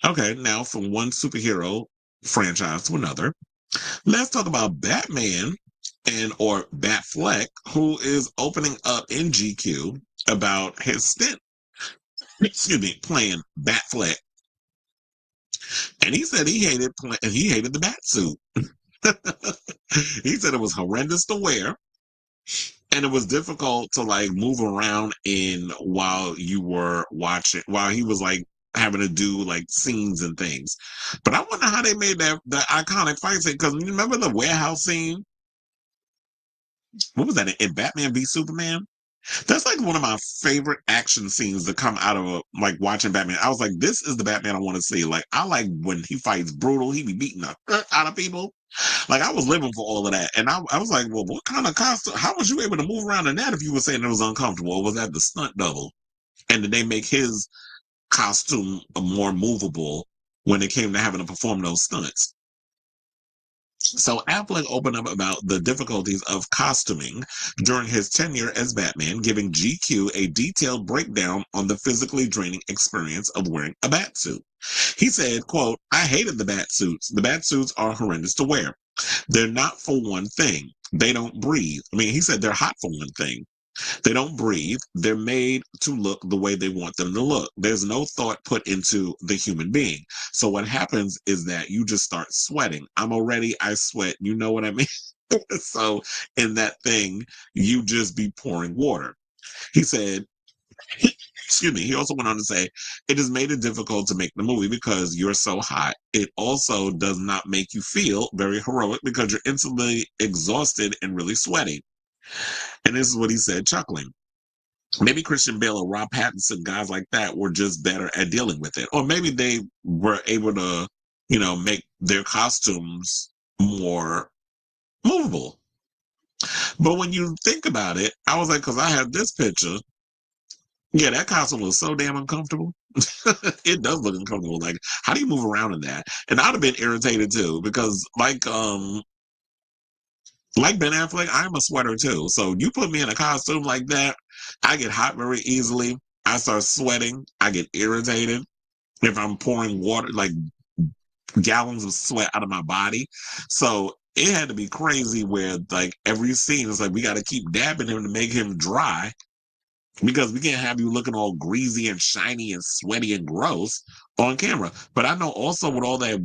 Okay, now from one superhero franchise to another, let's talk about Batman and or Batfleck, who is opening up in GQ about his stint, excuse me, playing Batfleck. And he said he hated the bat suit. He said it was horrendous to wear and it was difficult to like move around in while you were watching while he was like having to do like scenes and things. But I wonder how they made that the iconic fight scene, because you remember the warehouse scene? What was that in Batman v Superman? That's like one of my favorite action scenes to come out of like watching Batman. I was like, this is the Batman I want to see. Like, I like when he fights brutal, he be beating the out of people. Like, I was living for all of that. And I was like, well, what kind of costume? How was you able to move around in that if you were saying it was uncomfortable? Or was that the stunt double? And did they make his costume more movable when it came to having to perform those stunts? So Affleck opened up about the difficulties of costuming during his tenure as Batman, giving GQ a detailed breakdown on the physically draining experience of wearing a batsuit. He said, quote, I hated the batsuits. The batsuits are horrendous to wear. They're not for one thing. They don't breathe. I mean, he said they're hot for one thing. They don't breathe. They're made to look the way they want them to look. There's no thought put into the human being. So what happens is that you just start sweating. I sweat. You know what I mean? So in that thing, you just be pouring water. He said, excuse me, he also went on to say, it has made it difficult to make the movie because you're so hot. It also does not make you feel very heroic because you're instantly exhausted and really sweaty. And this is what he said, chuckling. Maybe Christian Bale or Rob Pattinson, guys like that, were just better at dealing with it. Or maybe they were able to, make their costumes more movable. But when you think about it, I was like, because I have this picture. Yeah, that costume was so damn uncomfortable. It does look uncomfortable. Like, how do you move around in that? And I'd have been irritated too, because like Ben Affleck, I'm a sweater too. So you put me in a costume like that, I get hot very easily. I start sweating. I get irritated if I'm pouring water, like gallons of sweat out of my body. So it had to be crazy where like every scene is like we got to keep dabbing him to make him dry because we can't have you looking all greasy and shiny and sweaty and gross on camera. But I know also with all that,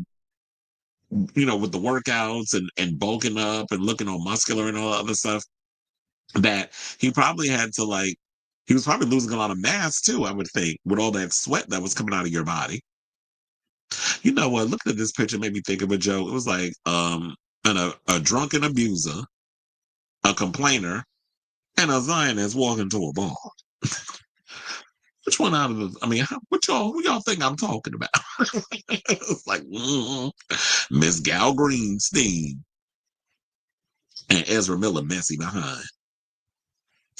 with the workouts and bulking up and looking all muscular and all that other stuff, that he probably had to like, he was probably losing a lot of mass too, I would think, with all that sweat that was coming out of your body. You know what? Looking at this picture made me think of a joke. It was like a drunken abuser, a complainer, and a Zionist walking to a bar. Which one out of the? I mean, who y'all think I'm talking about? It's like Miss Gal Greenstein and Ezra Miller messy behind.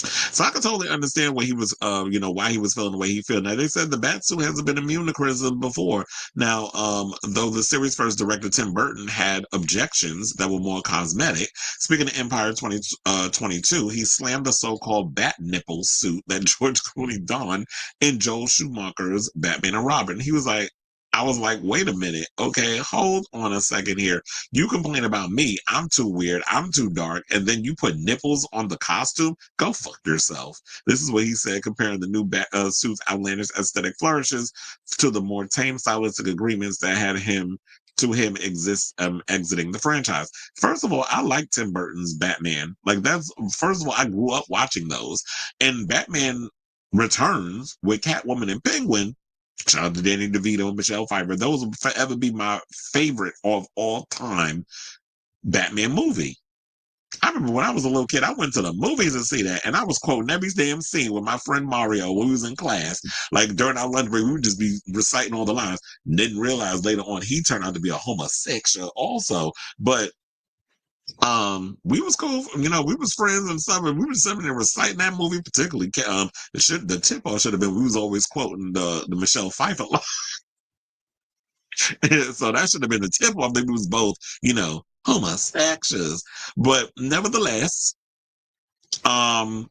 So I can totally understand why he was, why he was feeling the way he felt. Now they said the Batsuit hasn't been immune to criticism before. Now, though the series first director Tim Burton had objections that were more cosmetic. Speaking of Empire 2022, he slammed the so-called bat nipple suit that George Clooney donned in Joel Schumacher's Batman and Robin. I was like, wait a minute. Okay, hold on a second here. You complain about me. I'm too weird. I'm too dark. And then you put nipples on the costume. Go fuck yourself. This is what he said, comparing the new suit's outlandish aesthetic flourishes to the more tame stylistic agreements that had him exiting the franchise. First of all, I like Tim Burton's Batman. First of all, I grew up watching those. And Batman Returns with Catwoman and Penguin. Shout out to Danny DeVito and Michelle Pfeiffer. Those will forever be my favorite of all time Batman movie. I remember when I was a little kid, I went to the movies to see that, and I was quoting every damn scene with my friend Mario when we was in class. Like during our lunch break, we would just be reciting all the lines. Didn't realize later on he turned out to be a homosexual also. But we was cool, we was friends and stuff, and we were sitting there reciting that movie, particularly the tip off should have been we was always quoting the Michelle Pfeiffer line. So that should have been the tip off. Maybe it was both, homosexuals. But nevertheless, um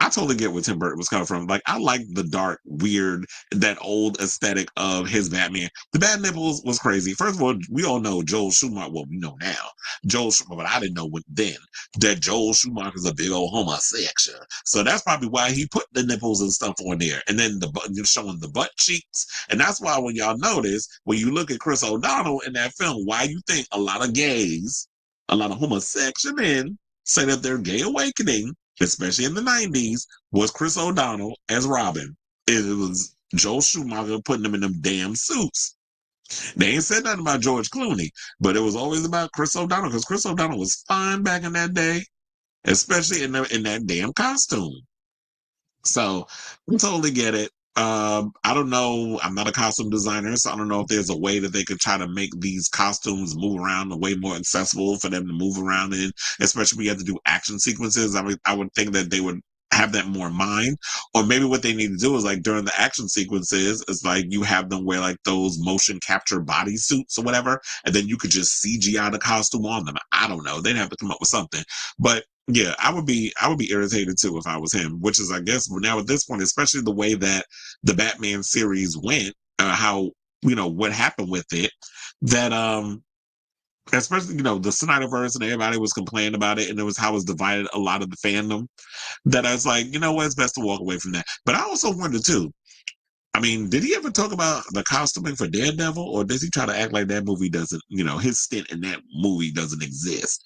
I totally get where Tim Burton was coming from. Like, I like the dark, weird, that old aesthetic of his Batman. The bad nipples was crazy. First of all, we all know Joel Schumacher. Well, we know now Joel Schumacher, but I didn't know then that Joel Schumacher's a big old homosexual. So that's probably why he put the nipples and stuff on there, and then showing the butt cheeks. And that's why when y'all notice when you look at Chris O'Donnell in that film, why you think a lot of gays, a lot of homosexual men say that they're gay awakening, especially in the 90s, was Chris O'Donnell as Robin. It was Joel Schumacher putting them in them damn suits. They ain't said nothing about George Clooney, but it was always about Chris O'Donnell because Chris O'Donnell was fine back in that day, especially in that damn costume. So I totally get it. I don't know. I'm not a costume designer, so I don't know if there's a way that they could try to make these costumes move around a way more accessible for them to move around in, especially when you have to do action sequences. I would think that they would have that more in mind. Or maybe what they need to do is like during the action sequences, it's like you have them wear like those motion capture bodysuits or whatever, and then you could just CGI the costume on them. I don't know. They'd have to come up with something. But yeah, I would be irritated too if I was him, which is I guess now at this point, especially the way that the Batman series went, how what happened with it, that especially the Snyderverse and everybody was complaining about it, and it was how it was divided a lot of the fandom. That I was like, you know what, it's best to walk away from that. But I also wonder too. I mean, did he ever talk about the costuming for Daredevil, or does he try to act like that movie doesn't, his stint in that movie doesn't exist?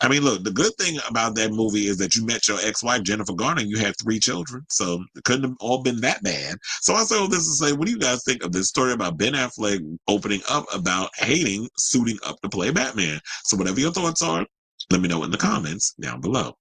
I mean, look, the good thing about that movie is that you met your ex-wife, Jennifer Garner, and you had 3 children. So it couldn't have all been that bad. So I say all this to say, what do you guys think of this story about Ben Affleck opening up about hating suiting up to play Batman? So whatever your thoughts are, let me know in the comments down below.